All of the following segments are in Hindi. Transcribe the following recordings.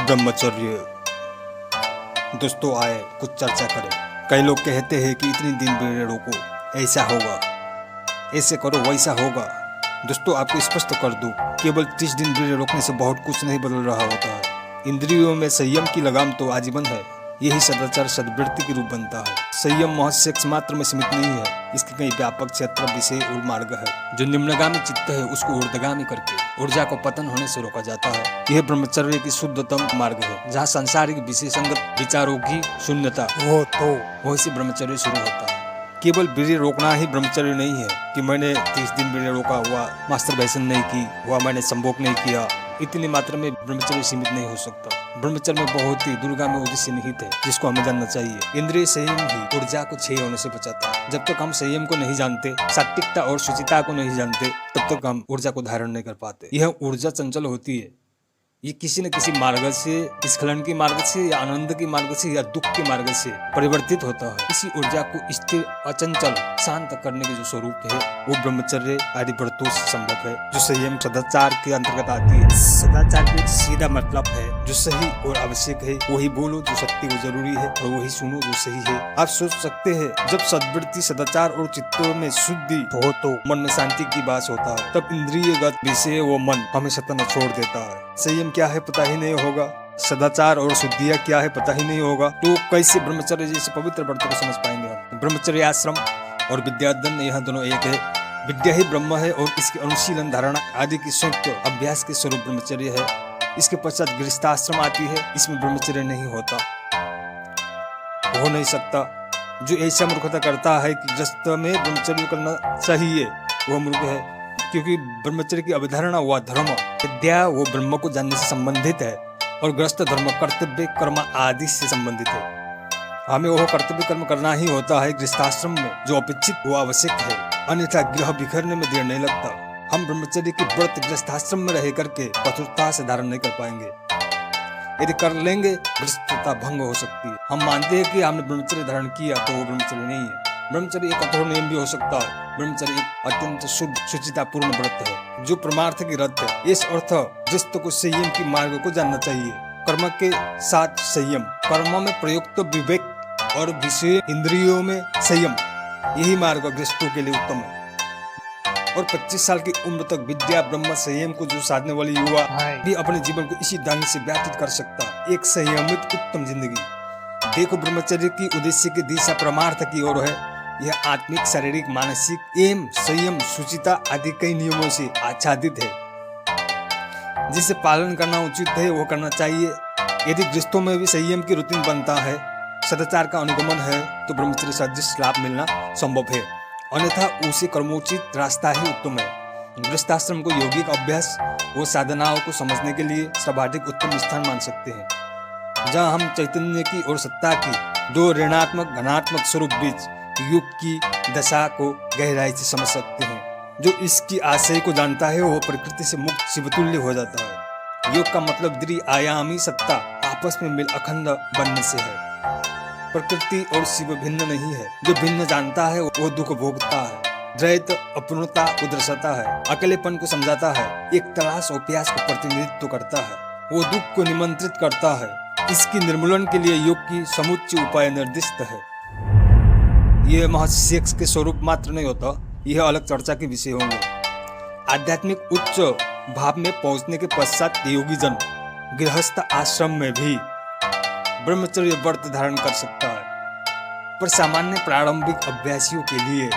ब्रह्मचर्य। दोस्तों आए कुछ चर्चा करें। कई लोग कहते हैं कि इतनी दिन पीरियड रोको, ऐसा होगा, ऐसे करो, वैसा होगा। दोस्तों आपको स्पष्ट कर दूं, केवल 30 दिन पीरियड रोकने से बहुत कुछ नहीं बदल रहा होता है। इंद्रियों में संयम की लगाम तो आजीवन है। यही सदाचार सद्वृत्ति के रूप बनता है। संयम महज सेक्स मात्र में सीमित नहीं है, इसके कई व्यापक क्षेत्र, विषय और मार्ग है। जो निम्नगामी चित्त है उसको ऊर्ध्वगामी करके ऊर्जा को पतन होने से रोका जाता है। यह ब्रह्मचर्य की शुद्धतम मार्ग है, जहाँ सांसारिक विषय संगत विचारों की शून्यता हो तो वहीं से ब्रह्मचर्य शुरू होता है। केवल बीड़ी रोकना ही ब्रह्मचर्य नहीं है कि मैंने 30 दिन बीड़ी रोका हुआ, मास्टरबेशन नहीं की हुआ, मैंने संभोग नहीं किया, इतनी मात्रा में ब्रह्मचर्य सीमित नहीं हो सकता। ब्रह्मचर्य में बहुत ही दूरगामी उद्देश्य निहित है, जिसको हमें जानना चाहिए। इंद्रिय संयम ही ऊर्जा को क्षय होने से बचाता है। जब तक हम संयम को नहीं जानते, सात्विकता और शुचिता को नहीं जानते, तब तक हम ऊर्जा को धारण नहीं कर पाते। यह ऊर्जा चंचल होती है। ये किसी न किसी मार्ग से, स्खलन के मार्ग से या आनंद के मार्ग से या दुख के मार्ग से परिवर्तित होता है। इसी ऊर्जा को स्थिर, अचंचल, शांत करने के जो स्वरूप है वो ब्रह्मचर्य आदि व्रतों से संभव है, जो संयम सदाचार के अंतर्गत आती है। सदाचार का सीधा मतलब है जो सही और आवश्यक है वही बोलो, जो सत्य वो जरूरी है, और वही सुनो जो सही है। आप सोच सकते हैं, जब सद्वृत्ति, सदाचार और चित्तों में शुद्धि हो तो मन में शांति की वास होता है। तब इंद्रियगत विषय वो मन हमेशा तना छोड़ देता है। संयम क्या है पता ही नहीं होगा, सदाचार और शुद्धिया क्या है पता ही नहीं होगा, तो कैसे ब्रह्मचर्य जैसे पवित्र व्रतों को समझ पाएंगे हम। ब्रह्मचर्य आश्रम और विद्यादन यह दोनों एक है। विद्या ही ब्रह्म है और इसकी अनुशीलन, धारणा आदि की संयुक्त अभ्यास के स्वरूप ब्रह्मचर्य है। इसके पश्चात गृहस्थाश्रम आती है, इसमें ब्रह्मचर्य नहीं होता, हो नहीं सकता। जो ऐसा मूर्खता करता है कि गृहस्थ में ब्रह्मचर्य करना चाहिए, वह मूर्ख है, क्योंकि ब्रह्मचर्य की अवधारणा हुआ धर्म। विद्या वो ब्रह्म को जानने से संबंधित है और गृहस्थ धर्म कर्तव्य, कर्म आदि से संबंधित है। हमें वह कर्तव्य कर्म करना ही होता है गृहस्थाश्रम में, जो अपेक्षित वो आवश्यक है, अन्यथा ग्रह बिखरने में देर नहीं लगता। हम ब्रह्मचर्य की व्रत गृहस्थाश्रम में रह करके कठोरता से धारण नहीं कर पाएंगे। यदि कर लेंगे गृहस्थता भंग हो सकती है। हम मानते हैं कि हमने ब्रह्मचर्य धारण किया तो वो ब्रह्मचर्य नहीं है। ब्रह्मचर्य एक कठोर नियम भी हो सकता है। ब्रह्मचर्य एक अत्यंत शुद्ध, शुचितापूर्ण व्रत है, जो परमार्थ की रथ है। इस अर्थ गृहस्थ को संयम की मार्ग को जानना चाहिए। कर्म के साथ संयम, कर्म में प्रयुक्त विवेक और विषय इंद्रियों में संयम, यही मार्ग गृहस्थों के लिए उत्तम है। और 25 साल की उम्र तक विद्या, ब्रह्म, संयम को जो साधने वाले युवा भी अपने जीवन को इसी ढंग से व्यतीत कर सकता है, एक संयमित उत्तम जिंदगी। देखो, ब्रह्मचर्य की उद्देश्य की दिशा परमार्थ की ओर है। यह आत्मिक, शारीरिक, मानसिक एवं संयम, शुचिता आदि कई नियमों से आच्छादित है, जिसे पालन करना उचित है, वो करना चाहिए। यदि गृहस्थों में भी संयम की रूटीन बनता है, सदाचार का अनुगमन है, तो ब्रह्मचर्य सदृश लाभ मिलना संभव है। अन्यथा उसे कर्मोचित रास्ता ही उत्तम है। गृहस्थाश्रम को यौगिक अभ्यास व साधनाओं को समझने के लिए सर्वाधिक उत्तम स्थान मान सकते हैं, जहाँ हम चैतन्य की और सत्ता की दो ऋणात्मक घनात्मक स्वरूप बीच युग की दशा को गहराई से समझ सकते हैं। जो इसकी आशय को जानता है वो प्रकृति से मुक्त शिवतुल्य हो जाता है। योग का मतलब द्विआयामी सत्ता आपस में मिल अखंड बनने से है। प्रकृति और शिव भिन्न नहीं है। जो भिन्न जानता है वो दुख भोगता है, द्वैत अपूर्णता को दर्शाता है, अकेलेपन को समझाता है, एक तलाश और प्यास को प्रतिनिधित्व करता है, वो दुख को निमंत्रित करता है। इसकी निर्मूलन के लिए योग की समुच्चय उपाय निर्दिष्ट है। यह महज सेक्स के स्वरूप मात्र नहीं होता, यह अलग चर्चा के विषय होंगे। आध्यात्मिक उच्च भाव में पहुंचने के पश्चात योगी जन गृहस्थ आश्रम में भी ब्रह्मचर्य व्रत धारण कर सकता है, पर सामान्य प्रारंभिक अभ्यासियों के लिए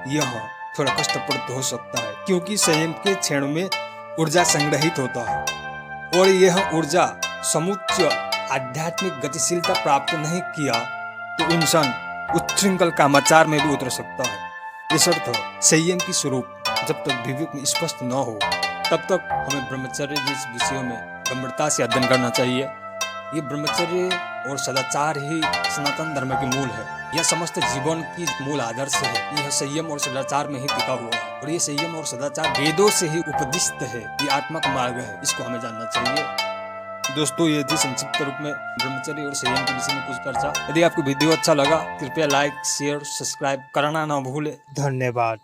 यह थोड़ा कष्टप्रद हो सकता है, क्योंकि संयम के क्षण में ऊर्जा संग्रहित होता है और यह ऊर्जा समुच्च आध्यात्मिक गतिशीलता प्राप्त नहीं किया तो इंसान उच्छृंखल कामाचार में भी उतर सकता है। इस अर्थ संयम की स्वरूप जब तक विवेक में स्पष्ट न हो, तब तक हमें ब्रह्मचर्य जैसे विषयों में गंभीरता से अध्ययन करना चाहिए। ये ब्रह्मचर्य और सदाचार ही सनातन धर्म के मूल है। यह समस्त जीवन की मूल आदर्श है। यह संयम और सदाचार में ही टिका हुआ है और ये संयम और सदाचार वेदों से ही उपदिष्ट है। ये आत्मा का मार्ग है, इसको हमें जानना चाहिए। दोस्तों, ये थी संक्षिप्त रूप में ब्रह्मचर्य और संयम के विषय में कुछ चर्चा। यदि आपको वीडियो अच्छा लगा, कृपया लाइक, शेयर, सब्सक्राइब करना ना भूले। धन्यवाद।